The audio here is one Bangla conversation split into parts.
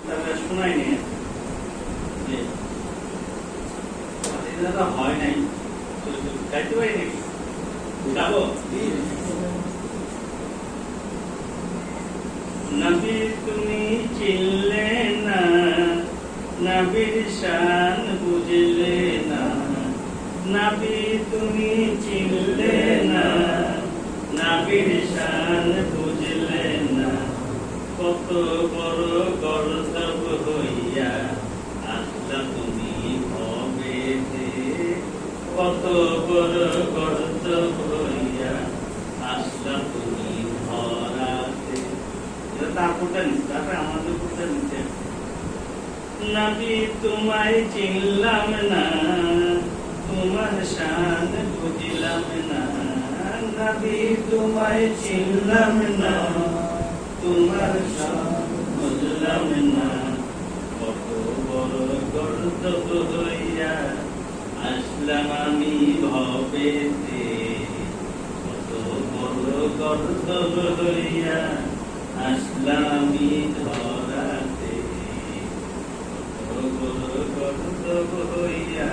তাহলে শোনাই নিয়ে যে দাদা হয় নাই গাইতে পারি নাকি যাবো নবী তুমি চিনলে না নবীর শান বুঝলে না নবী তুমি চিনলে না নবীর শান বুঝলে না কত বড় গর্দব হইয়া আসলা তুমি ভবেতে কত বড় গর্দব হইয়া আসলা তুমি ধরাতে তারপরটা নিচ্ছে তারপরে আমাদের উপরটা নিচ্ছে নবী তোমায় চিনলাম না তোমার শান বুঝলাম না নবী তোমায় চিনলাম না তোমার শান বুঝলাম না কত বড় গর্দব হইয়া আসলাম আমি ভবেতে কত বড় গর্দব হইয়া আসলাম আমি ধরাতে কত বড় গর্দব হইয়া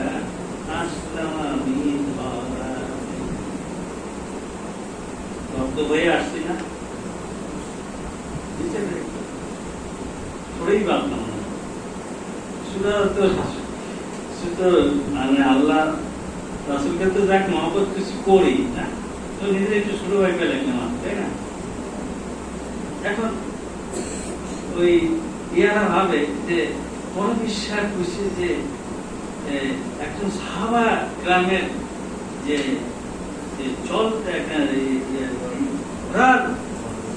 আসলাম আমি ধরাতে গর্দব হয়ে আসছি না থোড়াই ভাবলাম না শুধু মানে আল্লাহ রাসূলকে তো যাক মহব্বত কিছু করি না তো নিজে একটু শুরু হয়ে গেলে তাই না এখন ওই ইয়ারা ভাবে যে বড় বিশ্বাস করছে যে একজন সাহাবা গ্রামের যে চল ঘোড়ার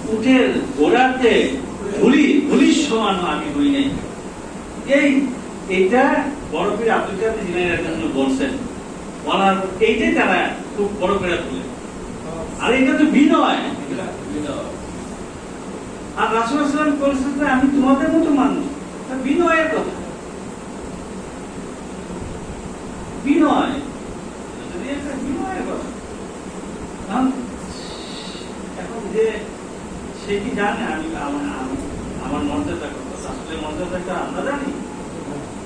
উঠের গোড়াতে ধুলির সমান আমি হই নাই এইটা বড় পীর আব্দুল কাদের জিলানীর জন্য বলছেন বলার এইটাই তারা খুব বড় করে তুলে আর এটা তো বিনয় আর রাসূল সাল্লাল্লাহু আলাইহি ওয়াসাল্লাম বলেছেন যে আমি তোমাদের মতো মানুষ বিনয়ের কথা বিনয় যদি এটা বিনয়ের কথা এখন যে সে কি জানে আমি আমার মর্যাদা কথা রাসূলের মর্যাদাটা আমরা জানি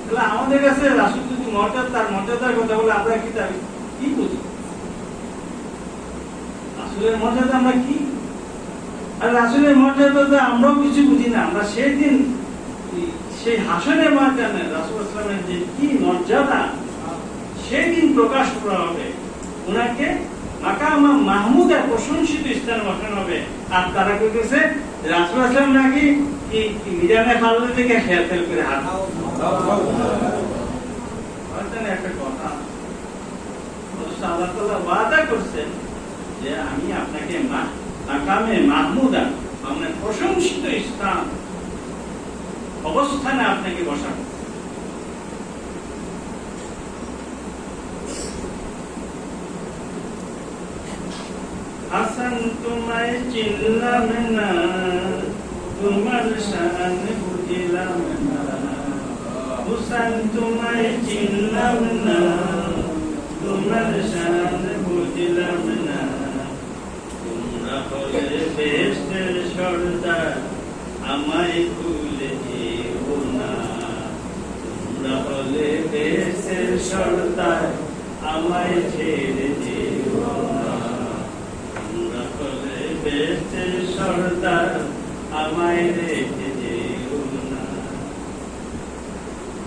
তাহলে আমাদের কাছে রাসূল যদি তার মর্যাদার কথা বলে আমরা কি বুঝি রাসূলের মর্যাদা আমরা কি আর রাসূলের মর্যাদা আমরাও কিছু বুঝি না আমরা সেদিন সেই হাসনের ময়দানে রাসূল সাল্লাল্লাহু আলাইহি ওয়াসাল্লামের যে কি মর্যাদা সেদিন প্রকাশ করা হবে ওনাকে মাকামা মাহমুদা প্রশংসিত স্থানে বসানো হবে আর তারা কইতেছে রাসূল সাল্লাল্লাহু আলাইহি ওয়াসাল্লাম নাকি কি মিজানে খালদে থেকে খেয়াল করে হাত একটা কথা আল্লাহ তাআলা ওয়াদা করছেন যে আমি আপনাকে মাকামে মাহমুদা মানে প্রশংসিত স্থান অবস্থানে আপনাকে বসাবো হাসান তোমায় চিনলাম না তোমার শান বুঝলাম না হুসাইন তোমায় চিনলাম না তোমার শান বুঝলাম না তোমরা হলে বেহেশতের সর্দার আমায় ভুলে যেও না তোমরা হলে বেহেশতের সর্দার আমায় ছেড়ে যেও না তোমরা হলে বেহেশতের সর্দার আমায় রেখে যেও না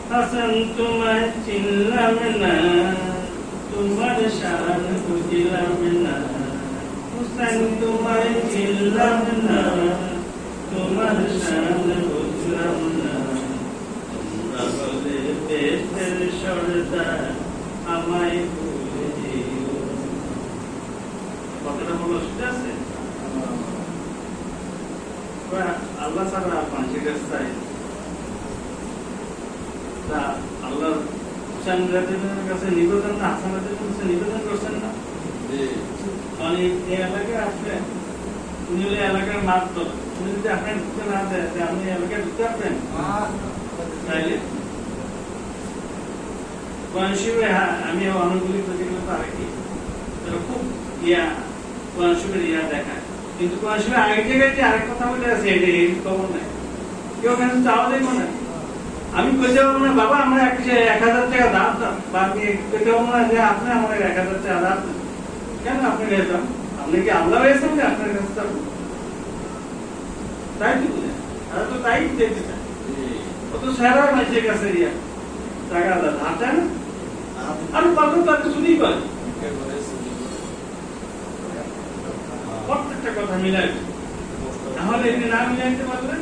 হাসান তোমায় চিনলাম না তোমার শান বুঝলাম না হুসাইন তোমায় চিনলাম না তোমার শান বুঝলাম না তোমরা বলে বেহেশতের সর্দার আমায় ভুলে যেও কথাটা বলো ঠিক আছে আল্লাহ ছাড়া মানুষের কাছে আল্লাহ হুসাইন রাদিয়াল্লাহু কাছে নিবেদন না হাসান রাদিয়াল্লাহু কাছে নিবেদন করছেন না মানে এই এলাকায় আসবেন উনি হলে এলাকার মাত্র উনি যদি আপনার ঢুকতে না দেয় আপনি এলাকায় ঢুকতে পারবেন তাইলে আমি অনুকূলিত যেগুলো তারা কি খুব কোরআন শরীফের দেখায় কিন্তু কোরআন শরীফের আরেক জায়গায় যে আরেক কথা বলে আছে এটা খবর নাই কেউ ওখানে চাওয়া দেবো না আমি কইতে পারবো না বাবা আমরা 1000 টাকা দাম বা আমি কইতে পারবো না যে আপনি আমাদের 1000 টাকা দাম কেন আপনি গেছেন আপনি কি আল্লাহ হয়েছেন যে আপনার কাছে যাবো তাই তো বুঝে তারা তো তাই দেখতে চায় কত সারা মাইসের কাছে টাকা ধার চায় না আর পাবো তাকে শুনি পারে প্রত্যেকটা কথা মিলাই তাহলে এখানে না মিলাইতে পারলে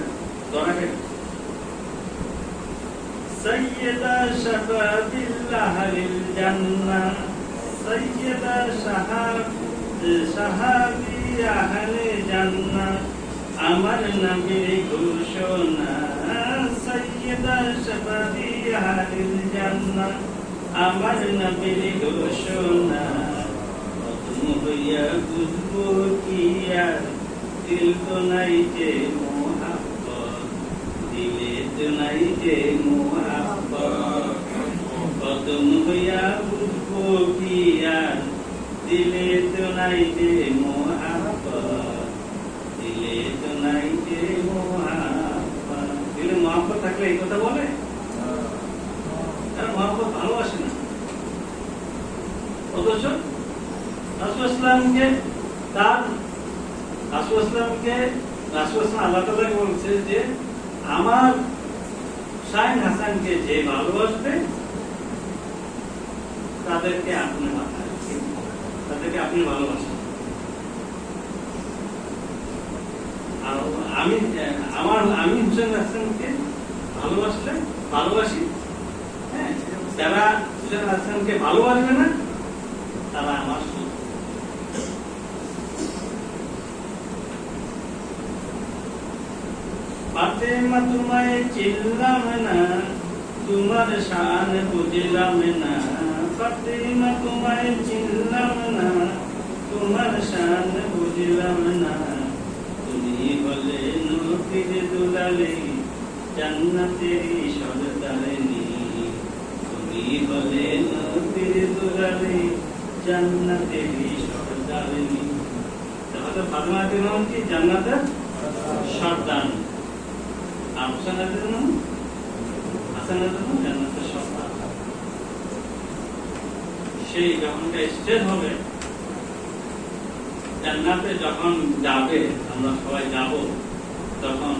ধরা খেতে سيدا شباب أهل الجنة سيدا شهابي أهل الجنة আমার নবীর ঘোষণা সৈয়দা শাবাবি আহলিল জান্নাহ আমার নবীর ঘোষণা কদম হইয়া বুঝবো কি আর দিল তো নাই যে মোহাব্বত দিলে তো নাই যে মোহাব্বত কদম হইয়া বুঝবো কি আর দিলে তো নাই যে মোহাব্বত দিলে তো নাই যে মোহাব্বত দিলে মোহাব্বত থাকলে এই কথা বলে আর মোহাব্বত ভালোবাসে না অথচ রাসূল ইসলামকে তার রাসূল ইসলামকে রাসূল ইসলাম আল্লাহ তাআলা বলছে যে আমার শাইন হাসানকে যে ভালোবাসবে তাদেরকে আপনি মাথায় তাদেরকে আপনি ভালোবাসেন আমি হুসেন হাসানকে ভালোবাসি হ্যাঁ যারা হুসেন হাসানকে ভালোবাসবে না তারা আমার ফাতেমা তোমায় চিনলাম না তোমার শান বুঝলাম না ফাতেমা তোমায় চিনলাম না তোমার শান বুঝলাম না তুমি বলে নবীর দুলালে জান্নাতেরই সরদারিনী তুমি বলে নবীর দুলালে জান্নাতেরই সরদারিনী তাহলে ফাতেমা নাম কি জান্নাতের সরদার আর হাসানের নাম জান্নাতের সরদার সেই যখন স্টেজ হবে জান্নাতে যখন যাবে আমরা সবাই যাব তখন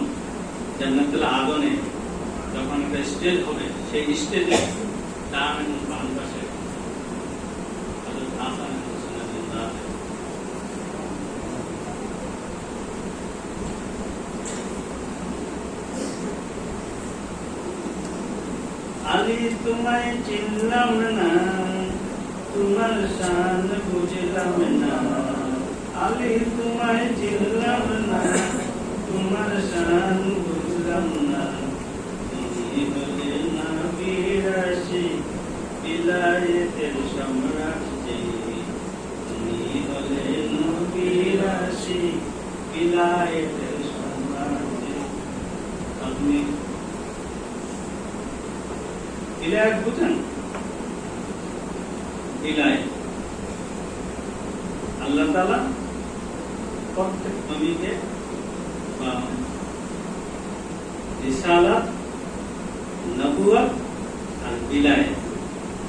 জান্নাতুল আদনে যখন একটা স্টেজ হবে সেই স্টেজে ডান এবং বাম পাশে হযরত হাসান এবং হুসাইন জিন্দাহ আলী তোমায় চিনলাম না তোমার শান বুঝলাম না আলী তোমায় চিনলাম না তোমার শান বুঝলাম না তুমি হলে নবীর আশিক বিলায়েতের সম্রাট যে তুমি হলে নবীর আশিক বিলায়েতের সম্রাট যে আপনি বিলায়েত বুঝেন বিলায়েত আল্লাহ তাআলা প্রত্যেক নবীকে রিসালাত নবুয়ত আর বিলায়েত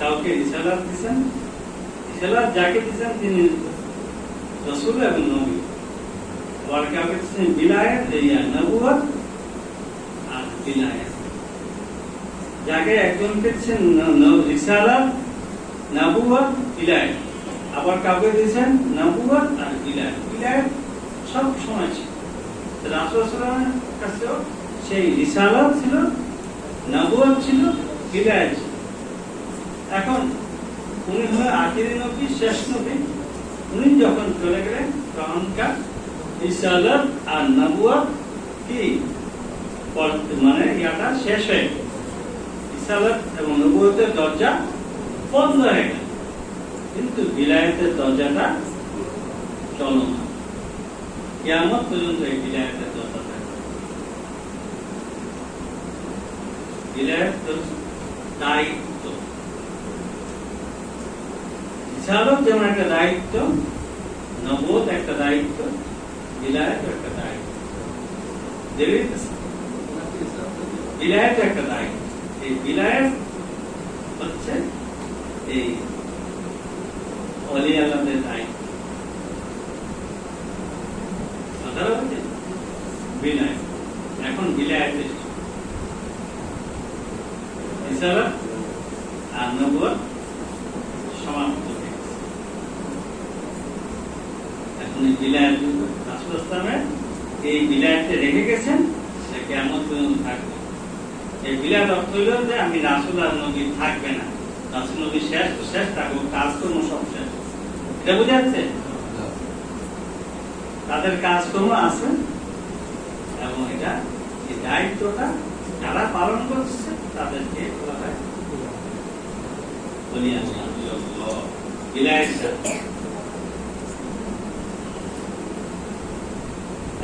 কাউকে রিসালাত দিয়েছেন রিসালাত যাকে দিয়েছেন তিনি রাসূল এবং নবী আর কাউকে দিয়েছেন বিলায়েত নবুয়ত আর বিলায়েত যাকে একজনকে দিয়েছেন রিসালাত নবুয়ত বিলায়েত আবার কাউকে দিয়েছেন নবুয়ত আর বিলায়েত বিলায়েত সব সময় ছিল রাসূল সাল্লাল্লাহু আলাইহি ওয়াসাল্লামের কাছেও সেই রিসালাত ছিল নবুয়ত ছিল বিলায়েত ছিল এখন উনি হলেন আখিরি নবী শেষ নবী উনি যখন চলে গেলেন তখনকার রিসালাত আর নবুয়ত কি মানে ইয়াটা শেষ হয়ে গেল রিসালাত এবং নবুয়তের দরজা বন্ধ হয়ে গেল কিন্তু বিলায়েতের দরজাটা চলমান কিয়ামত পর্যন্ত এই বিলায়েতের দরজা থাকবে বিলায়েত দায়িত্ব রিসালাত যেমন একটা দায়িত্ব নবুয়ত একটা দায়িত্ব বিলায়েত একটা দায়িত্ব বিলায়েত একটা দায়িত্ব এই বিলায়েত হচ্ছে এই ওলি আল্লাহদের দায়িত্ব। বিলায়েত এখন বিলায়েতের রিসালাত আর নবুয়ত সমাপ্ত হয়ে গেছে। এখন এই বিলায়েত রাসূল ইসলামের এই বিলায়েতে রেখে গেছেন, সে কিয়ামত পর্যন্ত থাকবে। এই বিলায়েত অর্থ হইল যে আমি রাসূল আর নবী থাকবে না, রাসূল নবী শেষ তো শেষ থাকবো, কাজকর্ম সব শেষ। এটা বুঝা যাচ্ছে? তাদের কাজকর্ম আছে এবং এটা এই দায়িত্বটা যারা পালন করছে তাদেরকে বলা হয় ওলি আল্লাহ, বিলায়েত।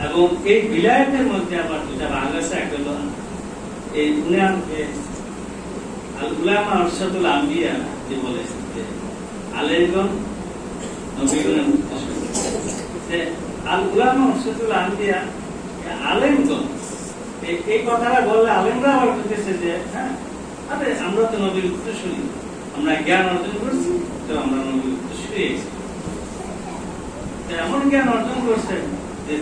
এবং এই বিলায়েতের মধ্যে আবার দুটা ভাগ আছে। একটা হলো এই দুনিয়াকে আল উলামা আরশাদুল আম্বিয়া যে বলে যে আলেমগণ নবীগণের উদ্দেশ্য, যে আল উলামা আরশাদুল আম্বিয়া আলেমগণ, এই কথাটা বললে আলেমরা আবার বলতেছে যে হ্যাঁ আরে আমরা তো নবীর উত্তরসূরি, আমরা জ্ঞান অর্জন করছি তো আমরা নবীর উত্তরসূরি এসেছি। এমন জ্ঞান অর্জন করছে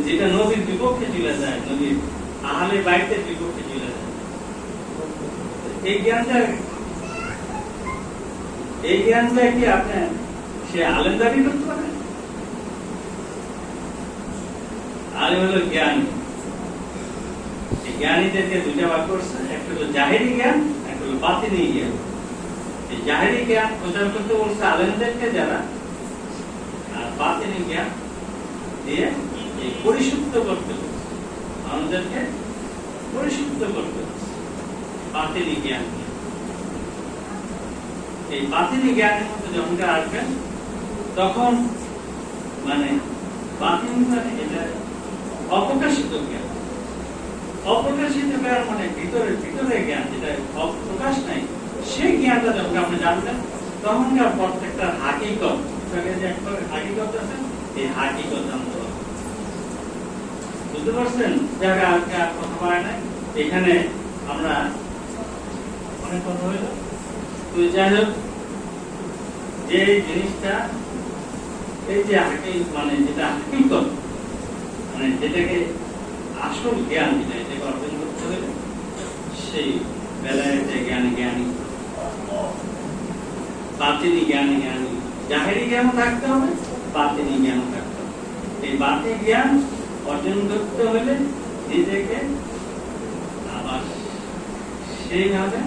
যেটা নবীর বিপক্ষে চলে যায়, নবীর আহলে বাইতের বিপক্ষে চলে যায়। এই জ্ঞানটা কি আপনি সে আলেম দাবি করতে পারেন? আলেম হলো জ্ঞানী। এই জ্ঞানীদেরকে দুইটা ভাগ করছে, একটা হলো জাহেরি জ্ঞান, একটা হলো বাতিনি জ্ঞান। এই জাহেরি জ্ঞান প্রচার করতে বলছে আলেমদেরকে যারা, আর বাতিনি জ্ঞান দিয়ে পরিশুদ্ধ করতে হচ্ছে, আমাদেরকে পরিশুদ্ধ করতে হচ্ছে বাতিনি জ্ঞান। এই বাতিনি জ্ঞানের মধ্যে যখন আসবেন তখন মানে বাতিনি মানে এটা অপ্রকাশিত জ্ঞান। অপ্রকাশিত জ্ঞান মানে ভিতরে জ্ঞান, যেটা প্রকাশ নাই, সেই জ্ঞানটা যখন আপনি জানবেন তখনকার প্রত্যেকটা হাকিকত, যে একটা হাকিকত আছে, এই হাকিকত জানতে হবে। বুঝতে পারছেন? জায়গা কথা বলে নাই, এখানে আমরা অনেক কথা হইল। তো যাই হোক, যে জিনিসটা এই যে মানে যেটা হাকিকত, মানে যেটাকে আসল জ্ঞান, যেটা এটাকে অর্জন করতে হলে সেই বেলায় জ্ঞানী, বাতিনি জ্ঞানী, জাহেরি জ্ঞানও থাকতে হবে, বাতিনি জ্ঞানও থাকতে হবে। এই বাতিনি জ্ঞান অর্জন করতে হলে নিজেকে আবার সেইভাবে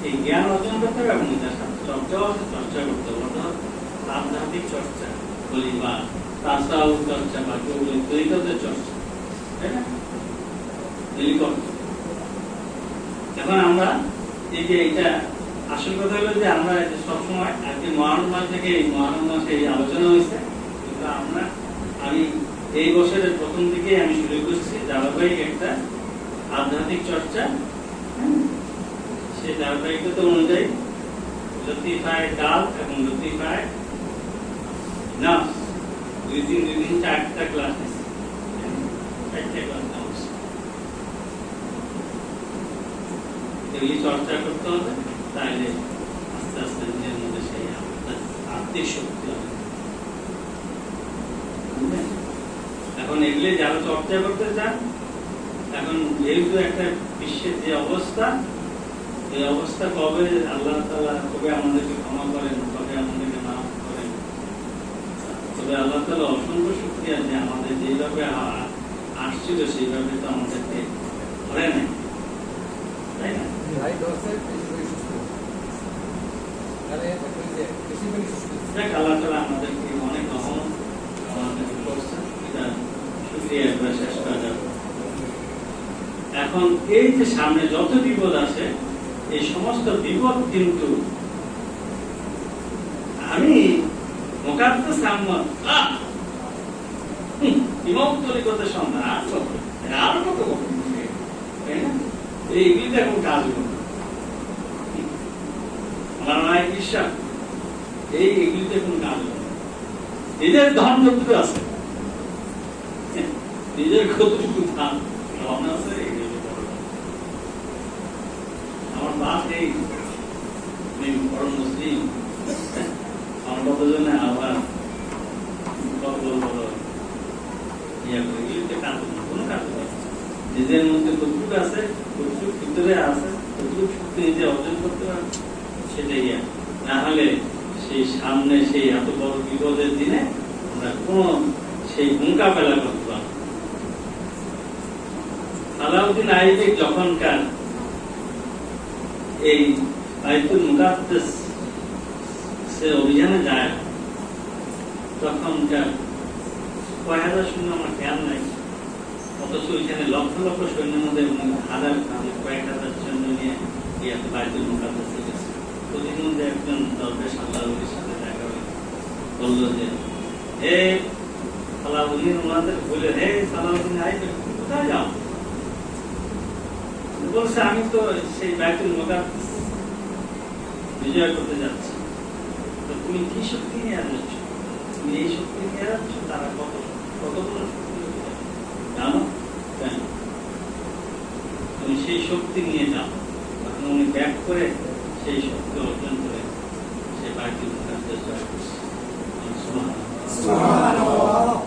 এই জ্ঞান অর্জন করতে হবে এবং নিজের সাথে চর্চা করতে হবে। আধ্যাত্মিক চর্চা বলি বা তাসাউফ চর্চা বা কেউ বলি তরিকতের চর্চা, তাই না? এখন আমরা এই যে এটা আসল কথা হলো যে আমরা সবসময় আজকে মহারম মাস থেকে এই মহারম মাসে এই আলোচনা হয়েছে, কিন্তু আমি এই বছরের প্রথম দিকে আমি শুরু করছি ধারাবাহিক একটা আধ্যাত্মিক চর্চা। সেই ধারাবাহিকতা অনুযায়ী লতিফায়ে কাল এবং লতিফায়ে নাফস দুই দিন 4টা ক্লাস আছে, 4টা ক্লাস নামছে। এগুলি চর্চা করতে হবে, তাহলে আস্তে আস্তে নিজের মধ্যে সেই আত্মিক শক্তি হবে। এখন এগুলি যারা চর্চা করতে চান, এখন যেহেতু একটা বিশ্বের যে অবস্থা, এই অবস্থা কবে আল্লাহ তাআলা কবে আমাদেরকে ক্ষমা করেন, কবে আমাদেরকে মাফ করেন, তবে আল্লাহ তাআলা অসংখ্য শুকরিয়া যে আমাদের যেভাবে আসছিল সেইভাবে তো আমাদেরকে ধরে নেয়, তাই না? আল্লাহ তাআলা আমাদেরকে অনেক রহমত আমাদেরকে করছেন, এটা শুকরিয়া একবার শেষ করা যাবে। এখন এই যে সামনে যত বিপদ আছে, এই সমস্ত বিপদ কিন্তু আমি মোকাবিলা সামনে ইমাম তরিকতের সন্ধান আরো কত তাই না? এইগুলিতে এখন কাজ করবে আমার নয় বিশ্বাস, এইগুলিতে কোনো কাজ করবে। নিজের ধন যতটুকু আছে, নিজের কতটুকু ধান ভাবনা আছে, আমার बात है मैं बड़ा मुस्लिम আমার কতজন আবার কত বড় বড় ইয়া করে এগুলোতে কাজ না কোনো কাজ নেই নিজের মধ্যে কতটুকু আছে কতটুকু ভিতরে আছে কতটুকু শক্তি নিজে অর্জন করতে পারে সেটাই না হলে সেই সামনে সেই এত বড় বিপদের দিনে আমরা কোন সেই মোকাবেলা করতে পারবো আলাউদ্দিন আইবেক যখনকার এই বাইতুল মুকাদ্দাস সে অভিযানে যায় তখনকার কয় হাজার সৈন্য আমার খেয়াল নাই অথচ ওইখানে লক্ষ লক্ষ সৈন্যের মধ্যে হাজার কয়েক হাজার সৈন্য নিয়ে বাইতুল মুকাদ্দাসে গেছে ওদের মধ্যে একজন দরবেশ আল্লাহর সাথে দেখা হলো বলল যে হে সালাউদ্দিন ওনাদের বলে হে সালাউদ্দিন আইবেক কোথায় যাও বলছে আমি তো সেই বাইতুল মুকাদ্দাস বিজয় করতে যাচ্ছি তো তুমি কি শক্তি নিয়ে যাচ্ছ তুমি এই শক্তি নিয়ে যাচ্ছ তারা কত কত বড় শক্তি জানো কেন তুমি সেই শক্তি নিয়ে যাও তখন উনি ব্যাক করে সেই শক্তি অর্জন করে সে বাইতুল মুকাদ্দাস জয় করছে সুবহানাল্লাহ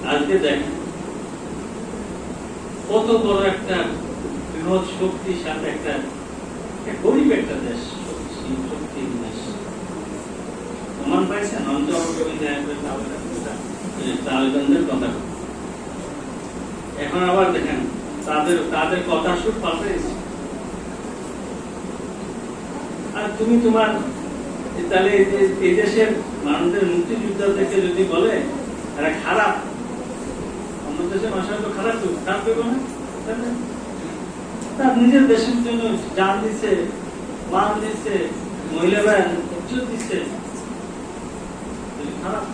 আজকে দেখেন কত বড় একটা বৃহৎ শক্তির সাথে একটা গরিব একটা দেশ শক্তির দেশ প্রমাণ পাইছেন তালেবানদের কথা এখন আবার দেখেন তাদের কথা সুর পাল্টেছে আর তুমি তোমার তাহলে এই দেশের মানুষদের মুক্তিযোদ্ধাদেরকে যদি বলে এরা খারাপ অন্য দেশের মানুষের তো খারাপ দেবো না তার নিজের দেশের জন্য জান দিচ্ছে মান দিচ্ছে মহিলারা ইজ্জত দিচ্ছে খারাপ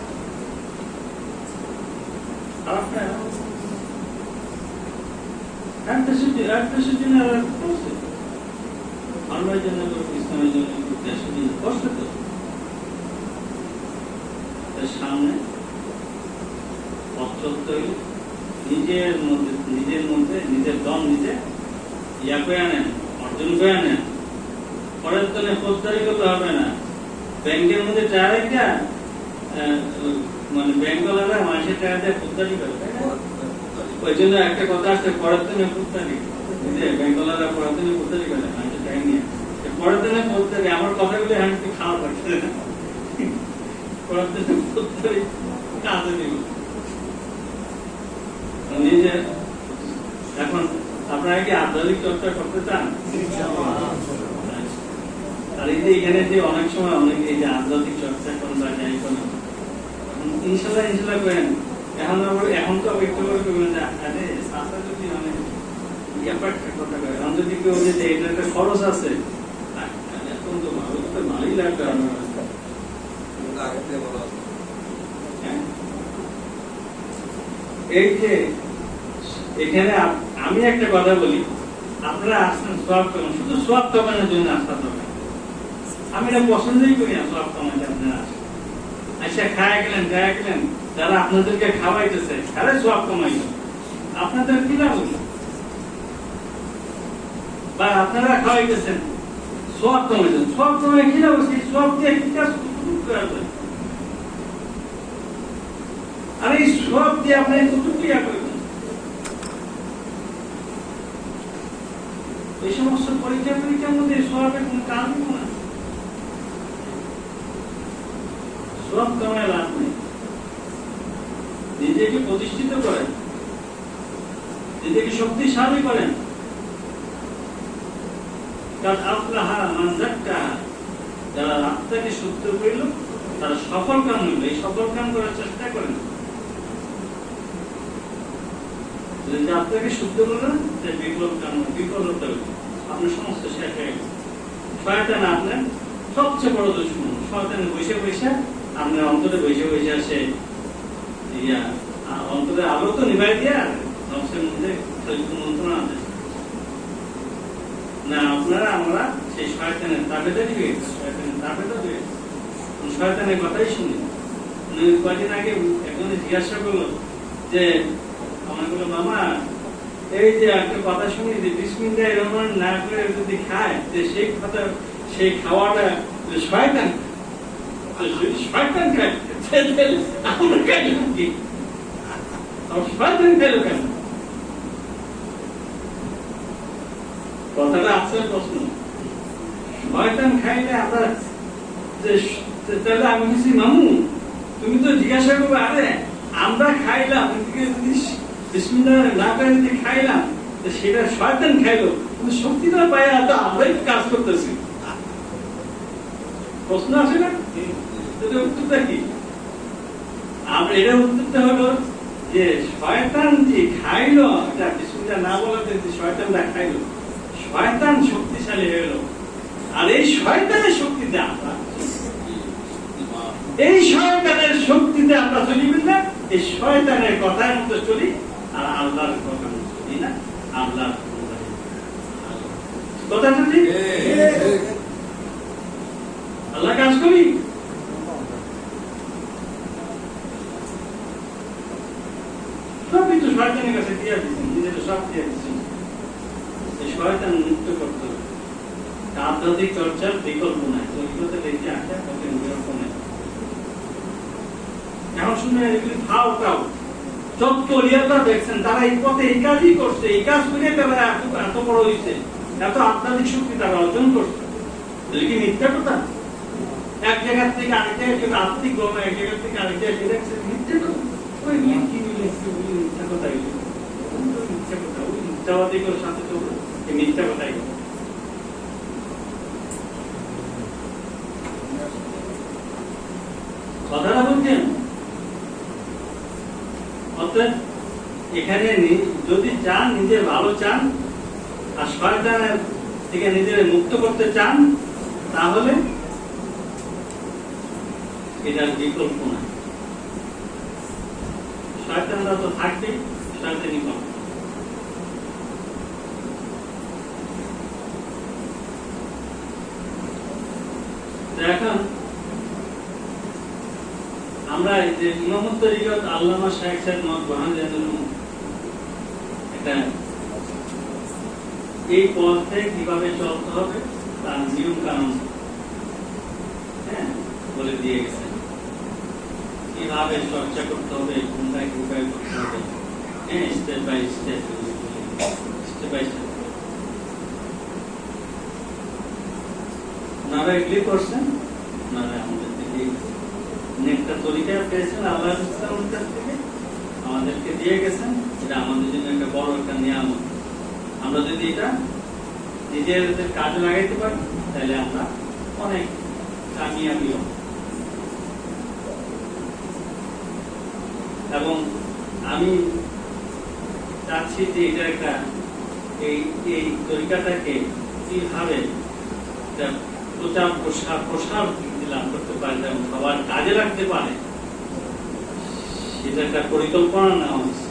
খারাপ না এক দেশের জন্য করছে আল্লাহর জন্য ইসলামের জন্য দেশের জন্য করছে তো তার সামনে অত্যন্ত নিজের মধ্যে নিজের দম নিজে ইয়া করে আনেন অর্জন করে আনেন পরের জন্য ফৌজদারি করতে হবে না ব্যাংকের মধ্যে টাকা মানে ব্যাংকওয়ালারা মানুষের টাকা দিয়ে ফৌজদারি করে ওই জন্য একটা কথা আছে পরের জন্য ফৌজদারি ব্যাংকওয়ালারা পরের জন্য ফৌজদারি করে মানুষের টাকা নিয়ে পরের জন্য ফৌজদারি আমার কথাগুলো আমি খাওয়া পাচ্ছে না পরের জন্য ফৌজদারি কাজে দিব নিজে এখন আপনারা কি আধ্যাত্মিক চর্চা করতে চান আর এই যে এখানে যে অনেক সময় অনেক এই যে আধ্যাত্মিক চর্চা করেন বা যাই করেন ইনশাল্লাহ করেন এখন তো একটু করে করবেন যে আরে সাথে যদি অনেক কথা কয় এখন যদি কেউ যে এটা একটা খরচ আছে এখন তো ভালোই লাগবে এই যে এখানে আমি একটা কথা বলি আপনারা আসছেন সওয়াব করেন শুধু সওয়াব কামানোর জন্য আসতে দরকার আমি এটা পছন্দই করি না সওয়াব কামাইতে আপনারা আচ্ছা খায় গেলেন যারা আপনাদেরকে খাওয়াইতেছে তারা সওয়াব কামাইছে আপনাদের কি লাভ হলো বা আপনারা খাওয়াইতেছেন সওয়াব কামাইছেন সওয়াব কামাই কি লাভ হচ্ছে সওয়াব দিয়ে কি কাজ করতে আর এই সওয়াব দিয়ে আপনি কত কি করবেন এই সমস্ত পরীক্ষার মধ্যে সওয়াবের কোন কারণ না সওয়াব কামায় লাভ নেই নিজেকে প্রতিষ্ঠিত করেন নিজেকে শক্তিশালী করেন কারণ আফলাহা মান যাক্কাহা যারা আত্মাকে শুদ্ধ করিল তারা সফল কাম হইল এই সফল কাম করার চেষ্টা করেন যদি আত্মাকে শুদ্ধ করেন তাই বিফলতা হইল আপনার সমস্ত শেষ হয়ে গেছে শয়তান আপনার সবচেয়ে বড় দুশমন শয়তান বসে আপনার অন্তরে বসে আসে অন্তরে আলো তো নিভাই দিয়া নফসের মধ্যে মন্ত্রণা আছে না আপনারা আমরা সেই শয়তানের তাবেদারি হয়ে শয়তানের কথাই শুনি কয়েকদিন আগে একজন জিজ্ঞাসা করলো যে আমার বললো মামা এই যে একটা কথা শুনি যে বিসমিল্লাহির রহমানির না করে যদি খায় যে সেই কথা সেই খাওয়াটা শয়তান শয়তান খায় আমরা খাইলাম কি শয়তান খাইলো কেন কথাটা আছে প্রশ্ন শয়তান খাইলে আমরা তাহলে আমি কিছু মামু তুমি তো জিজ্ঞাসা করবে আরে আমরা খাইলাম বিসমিল্লাহ না করে যদি খাইলাম সেটা শয়তান খাইলো কিন্তু শক্তিটা পায় তো আমরাই কাজ করতেছি প্রশ্ন আসে না উত্তরটা কি আমরা এটা উত্তরটা হলো যে শয়তান যে খাইলো এটা বিসমিল্লাহ না বলাতে যে শয়তানটা খাইলো শয়তান শক্তিশালী হয়ে গেল আর এই শয়তানের শক্তিতে আমরা এই শয়তানের শক্তিতে আমরা চলিবেন না এই শয়তানের কথার মতো চলি আর আল্লাহর কথা মতো চলি না আল্লাহর কথা চলি আল্লাহ কাজ করি সবই তো শয়তানের কাছে দিয়ে দিচ্ছেন নিজের সব দিয়ে দিচ্ছেন এই শয়তান মুক্ত করতে হবে আধ্যাত্মিক চর্চার বিকল্প নাই ওইগুলোতে দেখে আসা কঠিন বিকল্প নাই এখন শুনে এগুলি খাও খাও যত লিয়াটা দেখছেন তারা এই পথে এই কাজই করছে এই কাজ করে তারা এত বড় হয়েছে এত আধ্যাত্মিক শক্তি তারা অর্জন করছে এগুলি কি মিথ্যা কথা এক জায়গা থেকে আরেক জায়গায় যেটা আত্মিক গণ এক জায়গা থেকে আরেক জায়গায় সেটা মিথ্যা কথা ওই মিথ্যা কথা এগুলো মিথ্যা কথা ওই মিথ্যাবাদীগুলোর সাথে তো এই মিথ্যা কথাই কথাটা বলছেন অর্থাৎ এখানে যদি চান নিজের ভালো চান আর শয়তানের থেকে নিজের মুক্ত করতে চান তাহলে এটার বিকল্প না শয়তানরা তো থাকবেই শয়তানি কম এখন আমরা এই যে ইমামত তরিকত আল্লামা শাইখ সাহেব মওলানা এটা এই পথে কিভাবে চলতে হবে তার নিয়ম কানুন বলে দিয়ে গেছেন কিভাবে চর্চা করতে হবে কোনটা কিভাবে করতে হবে step by step step by step ওনারা এগুলি করছেন ওনারা আমাদের থেকে একটা তরিকা পেয়েছেন আল্লাহ ইসলামের কাছ থেকে আমাদেরকে দিয়ে গেছেন এটা আমাদের জন্য একটা বড় একটা নিয়ামত আমরা যদি এটা নিজেদের কাজে লাগাইতে পারি তাহলে আমরা অনেক কামিয়াবি হব এবং আমি চাচ্ছি যে এটা একটা এই তরিকাটাকে কিভাবে প্রচার প্রসার লাভ করতে পারে এবং সবার কাজে রাখতে পারে সেটা একটা পরিকল্পনা নেওয়া হয়েছে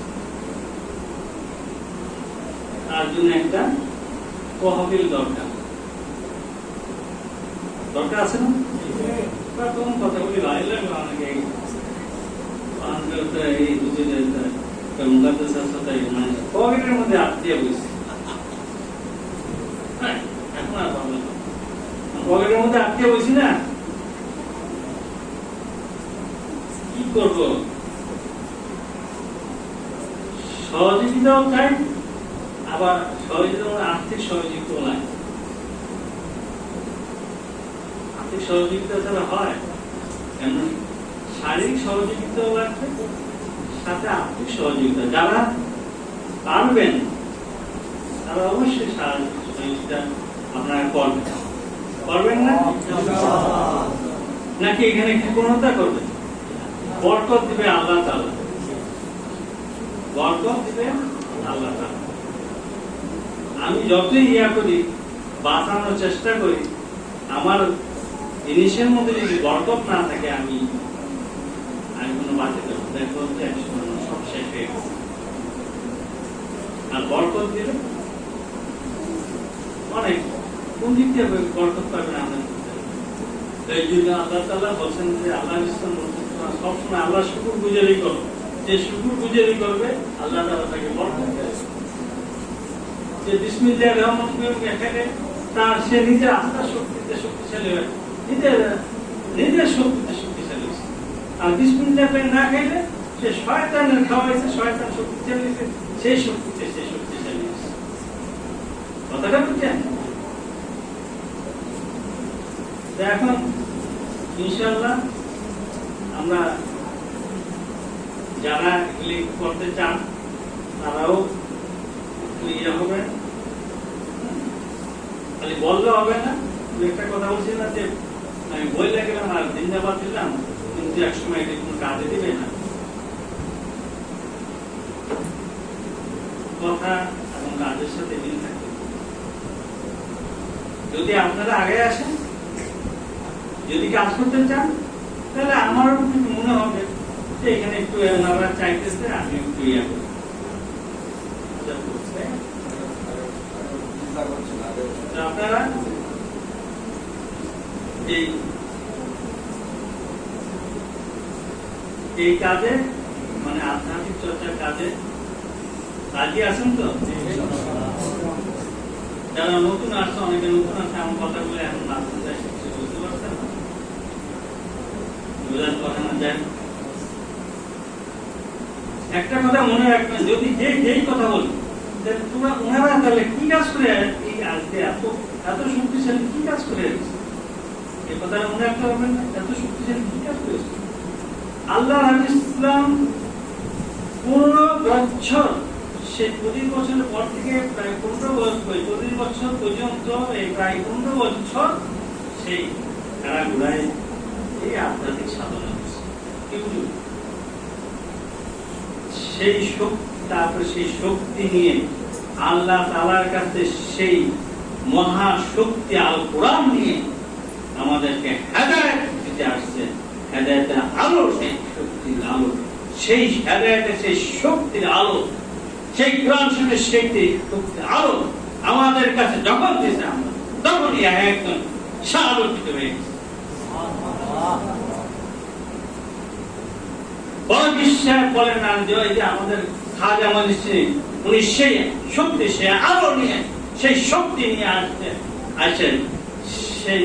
তার জন্য একটা তহবিল দরকার আছে না তখন কথাগুলি ভালো লাগলো অনেকে এই বুঝে পকেটের মধ্যে আত্মীয় বুঝছে এখন আর ভালো পকেটের মধ্যে আত্মীয় বুঝছি না কি করব সহযোগিতাও চাই আবার সহযোগিতা আর্থিক সহযোগিতাও নাই আর্থিক সহযোগিতা ছাড়া হয় কেন শারীরিক সহযোগিতাও লাগবে সাথে আর্থিক সহযোগিতা যারা পারবেন তারা অবশ্যই সহযোগিতা আপনারা করবেন না নাকি এখানে কৃপণতা করবেন বরকত দিবে আল্লাহ তাআলা বরকত দিবে আল্লাহ তাআলা আমি যতই করি বাঁচানোর চেষ্টা করি আমার জিনিসের মধ্যে যদি বরকত না থাকে আমি কোনো বাঁচাতে দেখো সব শেষ হয়ে গেছে আর বরকত দিলে অনেক কোন দিক থেকে বরকত পাবেন আমাদের এই জন্য আল্লাহ তাআলা বলছেন যে আল্লাহ সবসময় আল্লাহ শুকর গুজারি করো যে শুকর গুজারি করবে আল্লাহ তাআলা তাকে বরকত দেবে যে বিসমিল্লাহির রহমানির রহিম এখানে তার সে নিজের আস্থার শক্তিতে শক্তিশালী হয়, নিজের শক্তিতে শক্তিশালী হয়েছে। আর বিসমিল্লাহ না খাইলে সে শয়তানের খাওয়াইছে, শয়তান শক্তিশালী হয়েছে, সেই শক্তিতে সে শক্তিশালী হয়েছে। কথাটা বুঝছেন? এখন ইনশাআল্লাহ আমরা যারা এগুলি করতে চান তারাও একটু ইয়ে হবে, খালি বললে হবে না। একটা কথা বলছি না যে আমি বললে গেলাম আর জিন্দাবাদ দিলাম, কিন্তু একসময় এটা কোনো কাজে দিবে না। কথা এবং কাজের সাথে মিল থাকে। যদি আপনারা আগে আসেন, যদি কাজ করতে চান, তাহলে আমারও কিন্তু মনে হবে যে এখানে একটু ওনারা চাইতেছে, আমি একটু ইয়ে করি। আপনারা এই কাজে মানে আধ্যাত্মিক চর্চার কাজে রাজি আছেন তো? যারা নতুন আসছে, অনেকে নতুন আসছে, আমার কথাগুলো এখন আসতে চাই, বুঝতে পারছেন না? বোঝার কথা না যায়। একটা কথা মনে রাখবেন, যদি যেই কথা বলি তোমরা ওনারা তাহলে কি কাজ করে এই আজকে এত শক্তিশালী কি কাজ করে এই কথাটা মনে রাখতে পারবেন না? এত শক্তিশালী কি কাজ করেছে আল্লাহ ইসলাম? 15 বছর, সে 25 বছরের পর থেকে প্রায় 25 বছর পর্যন্ত, এই প্রায় 15 বছর সেই কারাগুড়ায় এই আধ্যাত্মিক সাধনা হচ্ছে। সেই শক্তি, তারপরে সেই শক্তি নিয়ে আল্লাহ তাআলার কাছে সেই মহা শক্তি আল কোরআন নিয়ে আমাদেরকে হেদায়েত দিতে আসছে। হেদায়েতের আলো, সেই শক্তির আলো, সেই হেদায়েতের সেই শক্তির আলো, সেই কোরআন শরীফের সেই শক্তির আলো আমাদের কাছে যখন দিয়েছে, আমরা তখনই একদম আলোকিত হয়ে গেছে। বড় বিশ্বাস বলেন না যে আমাদের খাজা মজলিসে উনি সেই শক্তি, সে আলো নিয়ে, সেই শক্তি নিয়ে আসছেন, সেই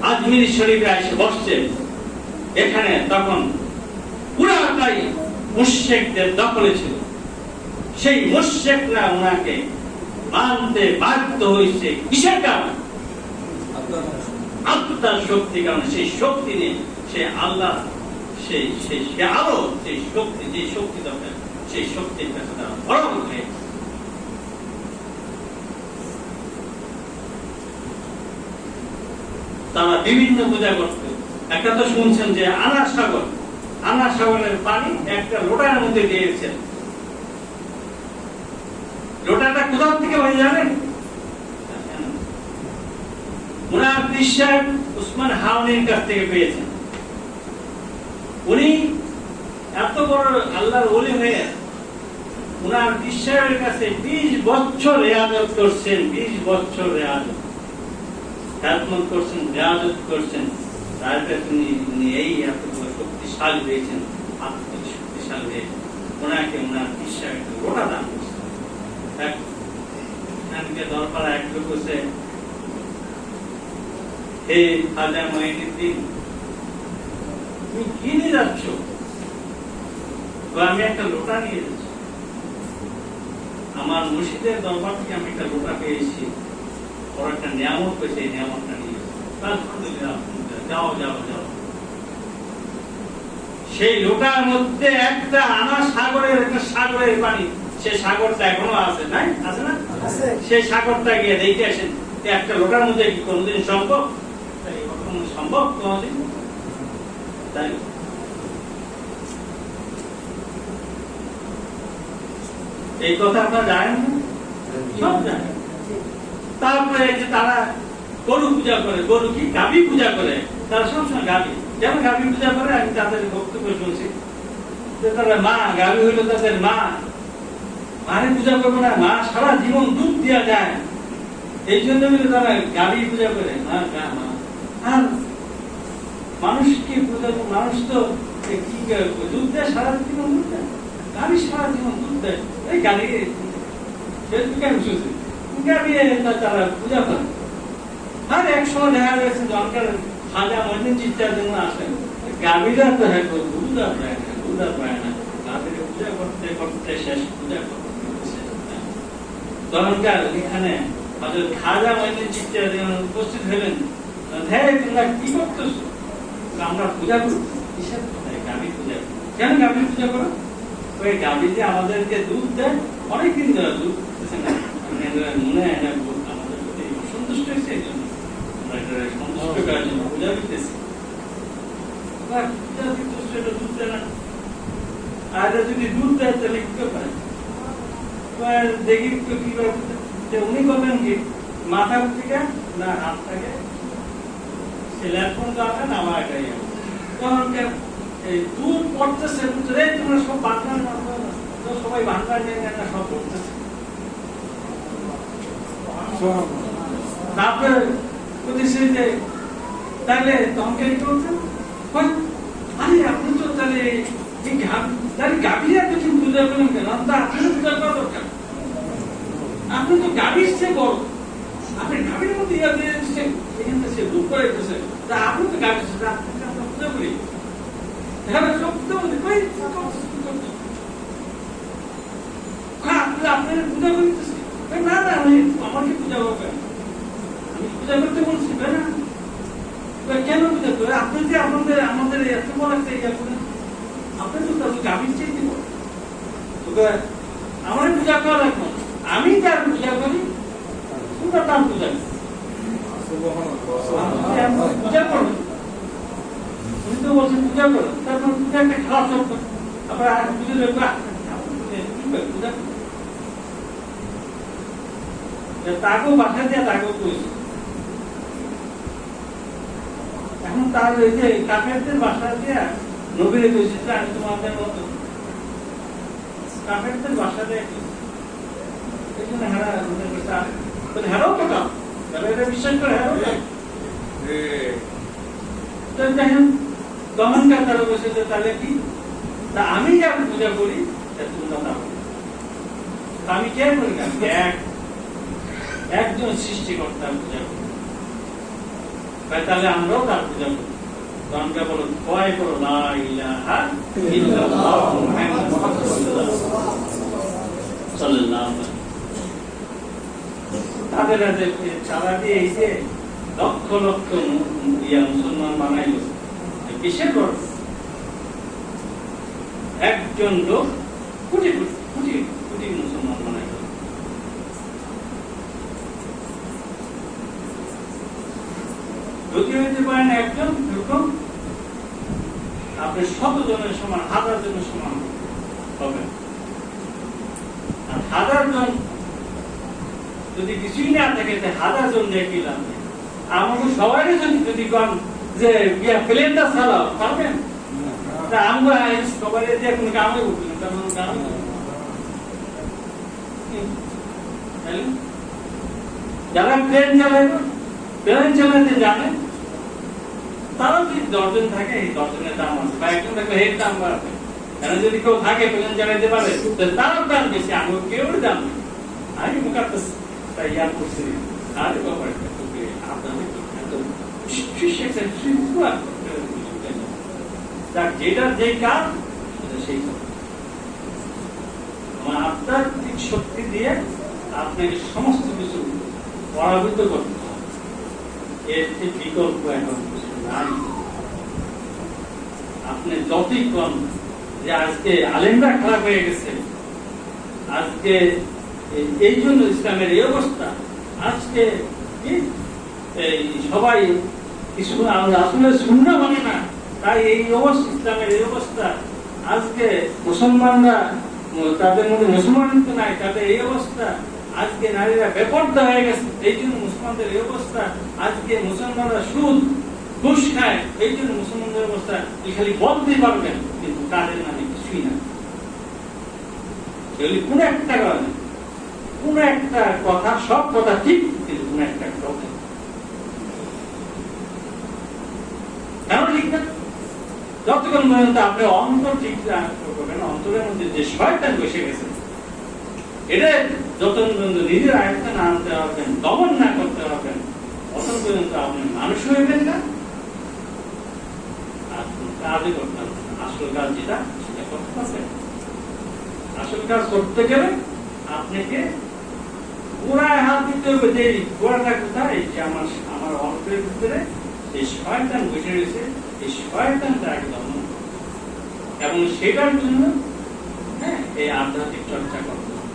আজমির শরীফে এসে বসছে। এখানে তখন পুরাটাই মুশরিকদের দখলে ছিল। সেই মুশরিকরা ওনাকে মানতে বাধ্য হয়েছে কিসের কারণে? আত্মার শক্তি কারণে। সেই শক্তি নিয়ে সে আল্লাহ, সেই আলো, সেই শক্তি, যে শক্তি দরকার, সেই শক্তির কাছে তারা বড় হয়ে তারা বিভিন্ন পূজা করত। একটা তো শুনছেন যে আনার সাগরের পানি একটা লোটার মধ্যে দিয়েছেন। লোটাটা কোথা থেকে ভাই জানেন? ওনার পীর উসমান হাওনির কাছ থেকে পেয়েছেন। উনি এত বড় আল্লাহর ওলি হয়ে ওনার পীর কাছে 20 বছর রিয়াজত করছেন, 20 বছর রিয়াজত করছেন, রিয়াজত করছেন। তার কাছে উনি এই এত শক্তিশালী হয়েছেন, আত্মিক শক্তিশালী হয়ে ওনাকে ওনার পীর গোটা দান করছেন। দরপাড়া এক লোক হচ্ছে, হে খাজা মঈনুদ্দিন, তুমি কি নিয়ে যাচ্ছ? আমি একটা লোটা নিয়ে যাচ্ছি, আমার মুর্শিদের দরবার থেকে আমি একটা লোটা পেয়েছি, ওর একটা নিয়ামত পেয়েছে, এই নিয়ামতটা নিয়ে যাও যাও যাও। সেই লোটার মধ্যে একটা সাগরের পানি, সেই সাগরটা এখনো আছে, নাই আছে না? সেই সাগরটা গিয়ে দেখে আসেন। একটা লোটার মধ্যে কি কোনদিন সম্ভব? সম্ভব কোনদিন? তাই এই কথা আপনারা জানেন না? সব জানেন। তারপরে যে তারা গরু পূজা করে, গরু কি গাভী পূজা করে, তারা সবসময় গাভী, যেমন গাভী পূজা করে। আমি তাদের বক্তব্য শুনছি যে তারা মা, গাভী হইলো তাদের মা, মারে পূজা করবে না, মা সারা জীবন দুধ দেওয়া যায়, এই জন্য তারা গাভী পূজা করে। আর মানুষ কি পূজা? মানুষ তো কি দুধ দেয়, সারা জীবন দুধ দেয়, গাভী সারা জীবন দুধ দেয়, এই গাভী ফেসবুকে আমি শুনছি গাভী তারা পূজা করে। আর এক সময় দেখা গেছে দরকার খাজা মহিদিন চিত্তার জন্য আসেন, গাভীরা তো হ্যাঁ দুধা পায় না, দুধা পায় না, তাদেরকে পূজা করতে করতে শেষ, পূজা করতে শেষ। দরকার এখানে হযরত খাজা মহিদিন চিত্তার জন্য উপস্থিত হলেন। হ্যাঁ তোমরা কি করতেছো? আমরা পূজা করি। কিসের গাভী পূজা? কেন গাভী পূজা করো? ওই গাভী যে আমাদেরকে দুধ দেয়, অনেকদিন ধরে দুধ দিতেছে না, মনে হয় না আমাদের প্রতি অসন্তুষ্ট হয়েছে, এই জন্য আমরা এটা সন্তুষ্ট করার জন্য পূজা দিতেছি। পূজা দিতেছে, এটা দুধ দেয় না। আর যদি দুধ দেয় তাহলে কি করে? দেখি তো কিভাবে উনি করবেন কি, মাথা থেকে না হাত থেকে সেলার কোন যাবে না, আমার এটাই তখন এই দুধ পড়তেছে, বুঝলে তোমরা সব বাংলার তো সবাই বাংলার নিয়ে না সব পড়তেছে। তারপরে বুঝেছি যে তাহলে তখনকে কি বলছেন, আরে আপনি তো তাহলে গাভীরা তো ঠিক পূজা করেন কেন? আপনি পূজা করা দরকার, আপনি তো গাভীর চেয়ে বড়, আপনি গাভীর মধ্যে ইয়া দিয়ে দিচ্ছেন, এখানে সে দুধ করে দিতেছে, তা আপনি তো গাভীর সাথে আপনার পূজা করি। আপনার পূজা করতেছি না, না আমাকে পূজা করবেন, আমি পূজা করতে বলছি না, কেন পূজা করে? আপনি যে আমাদের এত বড় একটা ইয়া করেন, আপনি তো তাদের গাভীর চেয়ে দিব, আমার পূজা করা লাগবে, আমি যার পূজা করি তোমরা তার পূজা পূজা করবেন। তুমি তো বলছেন পূজা করো, তারপর পূজা একটা খারাপ শব্দ, আবার পুজো পূজা তাকেও বাসা দিয়ে তাকেও করেছে। এখন তার ওই যে কাফেরদের বাসা দিয়ে নবীরে করেছে যে আমি তোমাদের মতো, কাফেরদের বাসা দিয়ে এই জন্য হারাও কথা তাহলে এটা বিশ্বাস করে হারাও দেখেন দমনকার তারা বসেছে, তাহলে কি তা আমি যার পূজা করি তোমরা আমি কে করি না, একজন সৃষ্টিকর্তার পূজা করি, তাহলে আমরাও তার পূজা করি। দমনকার বলো ভয় করো লা ইলাহা ইল্লাল্লাহু মুহাম্মাদুর রাসূলুল্লাহ সাল্লাল্লাহু আলাইহি। তাদের চালা দিয়ে এই যে লক্ষ লক্ষ মুসলমান বানাইল, কিসের পর একজন লোক কোটি কোটি কোটি মুসলমান বানাইল। যদি হইতে পারেন একজন, এরকম আপনি 100 জনের সমান, 1000 জনের সমান হবে। আর 1000 জন যদি কিছুই না থাকে, 1000 জন দেখলাম আমাকে সবাই যদি কন যে প্লেনটা চালাও পারবেন, আমরা সবাই দিয়ে কোনো কামে উঠবেন, তেমন কাম যারা প্লেন চালাতে জানে তারাও যদি 10 জন থাকে, এই 10 জনের দাম আছে, বা একজন থাকলে এর দাম বাড়বে। যদি কেউ থাকে প্লেন চালাতে পারে তারও দাম বেশি, আমি কেউ দাম নেই। আমি মুখাতে তাই ইয়ার করছি আর আপনাদের যেটা যে কাজ সেই আধ্যাত্মিক শক্তি দিয়ে আপনাকে সমস্ত কিছু পরাভূত করতে হবে, এর বিকল্প এখন নাই। আপনি যতই কম যে আজকে আলেমরা খারাপ হয়ে গেছে, আজকে এই জন্য ইসলামের এই অবস্থা, আজকে সবাই কিছু আসলে সুন্নাহ মানে না, তাই এই অবস্থা, ইসলামের এই অবস্থা। আজকে মুসলমানরা তাদের মধ্যে মুসলমানিত্ব নাই, তাদের এই অবস্থা। আজকে নারীরা বেপরদা হয়ে গেছে, এই জন্য মুসলমানদের এই অবস্থা। আজকে মুসলমানরা সুদ ঘুষ খায়, এই জন্য মুসলমানদের অবস্থা। খালি বলতে পারবেন কিন্তু কাজের নামে কিছুই না। এগুলি কোন একটা কারণে, কোন একটা কথা, সব কথা ঠিক কিন্তু কোন একটা কথা কেন ঠিক না? যতক্ষণ পর্যন্ত আপনি অন্তর ঠিক করবেন, অন্তরের মধ্যে যে শয়তান বসে গেছে, এটা যতক্ষণ পর্যন্ত নিজের আয়ত্তে না আনতে পারবেন, দমন না করতে পারবেন, ততক্ষণ পর্যন্ত আপনি মানুষ হইবেন না, আর কাজই করতে পারবেন। আসল কাজ যেটা সেটা করতে পারবেন। আসল কাজ করতে গেলে আপনাকে গোড়ায় হাত দিতে হবে। যে গোড়াটা কোথায়, যে আমার অন্তরের ভিতরে এই শয়তান বসে রয়েছে, এই শয়তানটা আগে দমন করতে, এবং সেটার জন্য এই আধ্যাত্মিক চর্চা করতে হবে।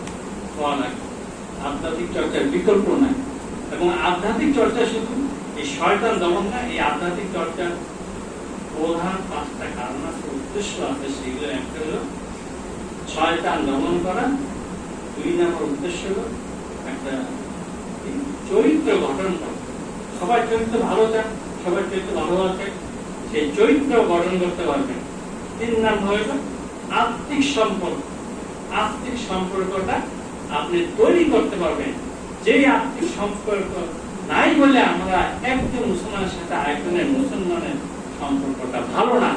আধ্যাত্মিক চর্চার বিকল্প নাই। এবং আধ্যাত্মিক চর্চা শুধু এই শয়তান দমন না, এই আধ্যাত্মিক চর্চার প্রধান 5টা কারণ আছে, উদ্দেশ্য আছে। সেগুলো একটা হলো শয়তান দমন করা, 2 নম্বর উদ্দেশ্য হলো একটা চরিত্র গঠন করা। সবাই চরিত্র ভালো চান, সবাই চরিত্র ভালো আছে, সেই চরিত্র গঠন করতে পারবেন। 3 নম্বর হইল আত্মিক সম্পর্ক। আত্মিক সম্পর্কটা আপনি তৈরি করতে পারবেন। যেই আত্মিক সম্পর্ক নাই বলে আমরা একজন মুসলমানের সাথে আরেকজনের মুসলমানের সম্পর্কটা ভালো না।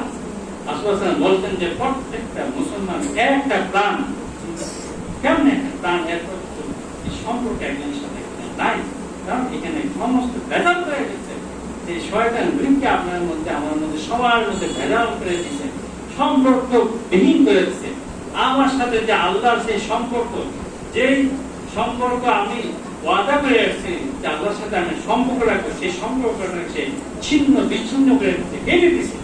রাসূলুল্লাহ বলতেন যে প্রত্যেকটা মুসলমান একটা প্রাণ। কেমন একটা প্রাণ? এর সম্পর্ক একজনের সাথে নাই, কারণ এখানে সমস্ত ভেজাল হয়ে গেছে। এই শয়তান বৃক্ষে আপনার মধ্যে, আমার মধ্যে, সবার মধ্যে ভেজাল করে দিয়েছে, সম্পর্ক বিহীন করে দিচ্ছে। আমার সাথে যে আল্লাহর সেই সম্পর্ক, যেই সম্পর্ক আমি ওয়াদা করে আসছি যে আল্লাহর সাথে আমি সম্পর্ক রাখবো, সেই সম্পর্কটা সে ছিন্ন বিচ্ছিন্ন করে দিচ্ছে, কেটে দিচ্ছে।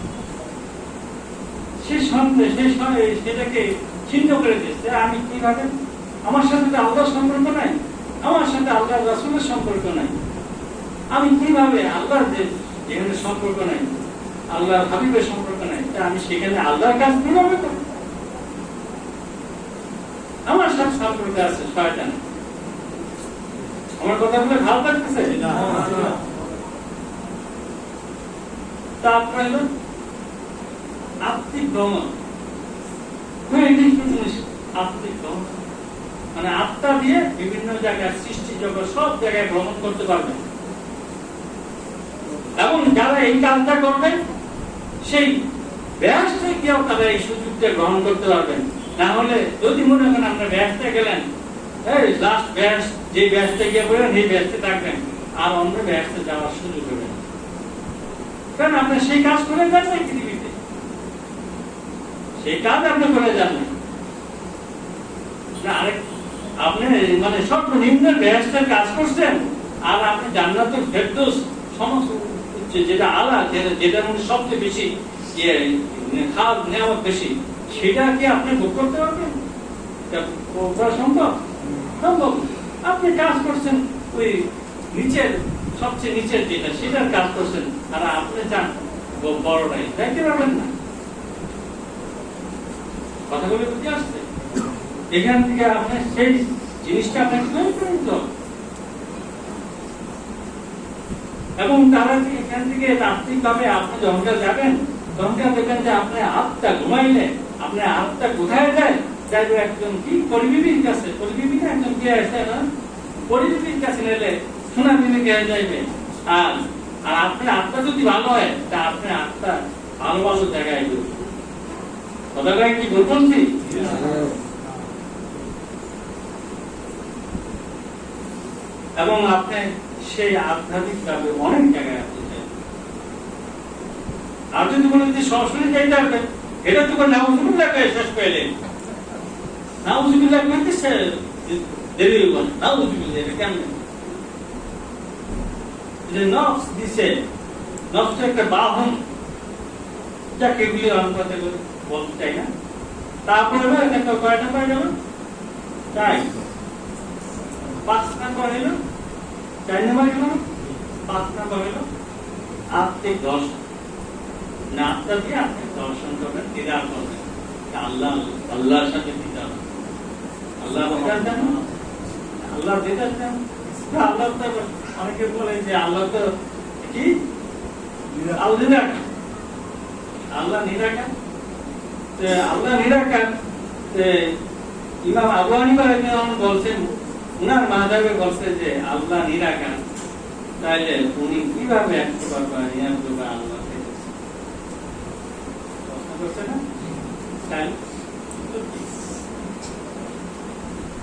সেটাকে ছিন্ন করে দিচ্ছে। আমি কিভাবে? আমার সাথে তো আল্লাহর সম্পর্ক নাই, আমার সাথে আল্লাহ রাসূলের সম্পর্ক নাই। আমি কিভাবে আল্লাহর যেখানে সম্পর্ক নাই, আল্লাহর হাবিবের সম্পর্ক নাই, তা আমি সেখানে আল্লাহর কাজ কিভাবে করব? আমার সাথে সম্পর্ক আছে শয়তান। আমার কথা বলে ভালো লাগতেছে? তারপরে হলো আত্মিক ভ্রমণ। আত্মিক ভ্রমণ মানে আত্মা দিয়ে বিভিন্ন জায়গায়, সৃষ্টি জগৎ সব জায়গায় ভ্রমণ করতে পারবে। এবং যারা এই কাজটা করবে, সেই ব্যাসটা গিয়েও তারা এই সুযোগটা গ্রহণ করতে পারবেন। না হলে যদি মনে করেন আপনার ব্যাসটা গেলেন, লাস্ট ব্যাস, যে ব্যাসটা গিয়ে বললেন এই ব্যাসটা থাকবেন, আর অন্য ব্যাসটা যাওয়ার সুযোগ হবে না। কারণ আপনি সেই কাজ করে যান না পৃথিবীতে, সেই কাজ আপনি করে যান না। আরেক আপনি মানে সর্বনিম্ন ব্যাসটার কাজ করছেন, আর আপনি জান্নাতুল ফেরদৌস সমস্ত যেটা আলা, যেটার মধ্যে সবচেয়ে বেশি খাওয়ার নেওয়ার বেশি, সেটা কি আপনি ভোগ করতে পারবেন? সম্ভব? সম্ভব। আপনি কাজ করছেন ওই নিচের, সবচেয়ে নিচের যেটা, সেটার কাজ করছেন, আর আপনি চান বড়টাই, দেখতে পারবেন না। কথাগুলো বুঝে আসছে? এখান থেকে আপনি সেই জিনিসটা আপনাকে তৈরি করে নিতে হবে। এবং তারা এখান থেকে আত্মিক ভাবে আপনি যখন যাবেন, তখন দেখবেন যে আপনার আত্মা ঘুমাইলে আপনার আত্মা কোথায় যায়? যাইবে একজন কি পরিবিবির কাছে। পরিবিবি না, একজন কে আছে না, পরিবিবির কাছে নিলে সোনা দিনে কে যাইবে। আর আপনার আত্মা যদি ভালো হয়, তা আপনার আত্মা ভালো ভালো জায়গায় যাবে। কথাটা কি বলছি? এবং আপনি সেই আধ্যাত্মিক ভাবে অনেক জায়গায় আপনি যাবেন। আর যদি বলেন যে সরাসরি যাইতে হবে, এটা তো নাউজুবিল্লাহ শেষ পেলেন, নাউজুবিল্লাহ করতেছে দেরি হইব না। নাউজুবিল্লাহ এটা কেমন? যে নফস দিছে, নফস একটা বাহন, যাকে এগুলি অনুপাতে বলতে চাই না। তারপরে একটা কয় নাম্বার গেল? 4। 5 নাম্বার হইল, 4 নাম্বার গেল, 5 নাম্বার হইল আত্মিক দর্শন। না, আত্মা দিয়ে আত্মিক দর্শন করবেন, দিদার করবেন। আল্লাহ, আল্লাহর সাথে দিদার, আল্লাহ দিদার দেন, আল্লাহ দিদার দেন। আল্লাহ তো অনেকে বলে যে আল্লাহ তো কি আল্লাহ নিরাকার, আল্লাহ নিরাকার। আল্লাহ নিরাকার। ইমাম আবু হানিফা রাহিমাহুল্লাহ বলছেন, উনার মাযহাবে বলছে যে আল্লাহ নিরাকার, তাইলে উনি কিভাবে একবার আল্লাহ প্রশ্ন করছে না? তাই